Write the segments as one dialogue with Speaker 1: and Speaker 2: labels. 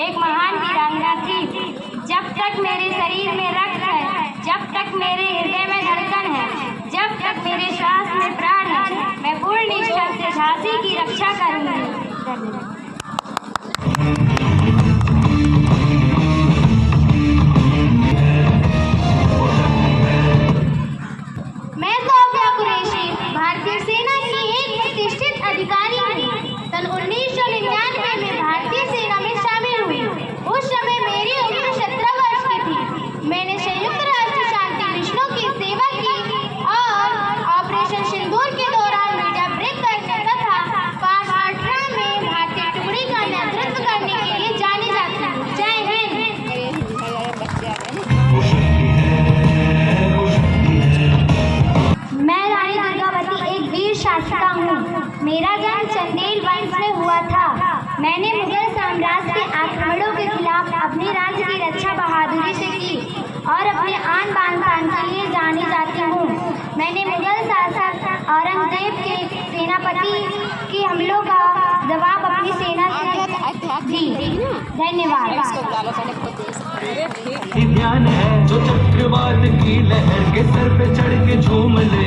Speaker 1: एक महान वीरांगना थी। जब तक मेरे शरीर में रक्त है, जब तक मेरे हृदय में धड़कन है, जब तक मेरे श्वास में प्राण है, मैं पूर्ण निष्ठा से झांसी की रक्षा करूंगी। मैं ज़ोफिया कुरैशी भारतीय सेना की एक प्रतिष्ठित अधिकारी हूँ। सन 1999 में भारतीय सेना में शामिल हुई। उस समय मेरी उम्र 17 वर्ष की थी। मैंने संयुक्त राष्ट्र शांति मिशनों की सेवा की और ऑपरेशन सिंदूर के दौरान मीडिया ब्रेक करने तथा पार्ट 18 में भारतीय टुकड़ी का नेतृत्व करने के लिए जानी जाती हूँ। जय हिंद। मैं रानी दुर्गावती एक वीर शासिका हूँ। मेरा जन्म चंदेल वंश में हुआ था। मैंने मुगल साम्राज्य के आक्रमणों के खिलाफ अपने राज्य की रक्षा बहादुरी से की और अपने आन बान शान के लिए जानी जाती हूँ। मैंने मुगल शासक औरंगजेब के सेनापति के हमलों का जवाब अपनी सेना से दी। धन्यवाद।
Speaker 2: ध्यान है जो चक्रवात की लहर के सर पे चढ़ के झूम ले।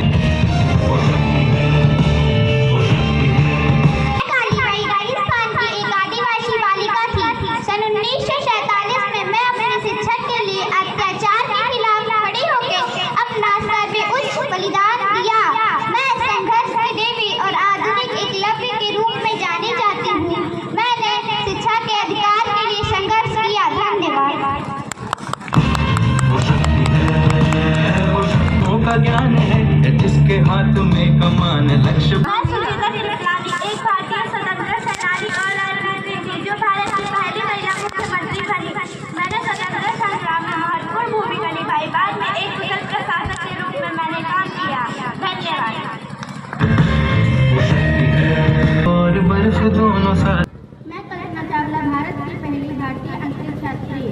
Speaker 2: सन 1947 में मैं अपनी शिक्षा के लिए अत्याचार के खिलाफ खड़ी होकर अपना सर्वोच्च बलिदान दिया। मैं संघर्ष की देवी और आधुनिक एकलव्य के रूप में जानी जाती हूँ। मैंने शिक्षा के अधिकार के लिए संघर्ष किया। धन्यवाद। का ज्ञान है जिसके हाथ में कमान लक्ष्य। एक भारतीय स्वतंत्र सेनानी और राजनीति थी जो भारत की पहली महिला मुख्यमंत्री बनी। मैंने स्वतंत्रता संग्राम में महत्वपूर्ण भूमिका निभाई। बाद में एक कुशल प्रशासक के रूप में मैंने काम किया। धन्यवाद। और बर्फ दोनों साथ। मैं कल्पना चावला भारत की पहली भारतीय अंतरिक्ष यात्री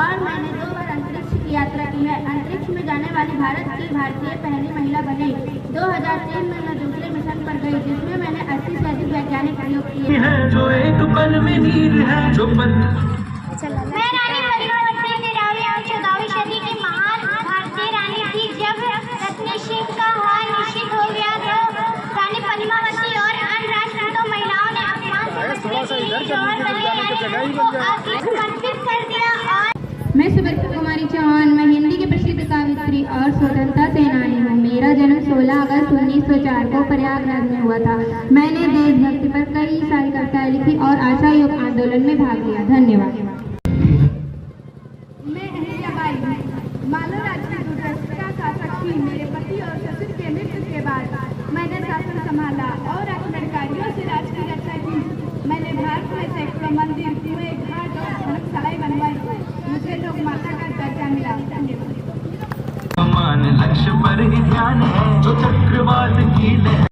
Speaker 2: और मैंने 2 बार अंतरिक्ष की यात्रा की है। अंतरिक्ष में जाने वाली भारत की भारतीय पहली महिला बनी। 2003 में मैं दूसरे मिशन पर गई जिसमें मैंने 80 से अधिक वैज्ञानिक प्रयोग किए हैं। जो एक पल में नीर है जो मैं रानी पद्मावती तेरहवीं और 14वीं सदी की महान भारतीय रानी थी। जब रत्न सिंह का हार निश्चित हो गया तो रानी पद्मावती और अन्य राष्ट्रकूटों महिलाओं ने अपमान से बचने के लिए जौहर बने को आगे समर्पित कर दिया। और मैं सुबर्का कुमारी चौहान, मैं हिंदी की प्रसिद्ध काव्यत्री और स्वतंत्रता सेनानी हूँ। मेरा जन्म 16 अगस्त 1904 को प्रयागराज में हुआ था। मैंने देशभक्ति पर कई सारी कविताएं लिखी और असहयोग आंदोलन में भाग लिया। धन्यवाद।
Speaker 3: मैं अहिल्याबाई मालवा राज्य की दूरदर्शिता शासक थी। मेरे पति और ससुर के मृत्यु के बाद मैंने शासन संभाला और अपने अधिकारियों से राज्य की रक्षा की। मैंने भारत में सैकड़ों मंदिर, कुएं, घाट और धर्मशालाएं बनवाई। मुझे लोक माता का दर्जा मिला। धन्यवाद।
Speaker 2: लक्ष्य पर ही ध्यान है जो चक्रवात की लहर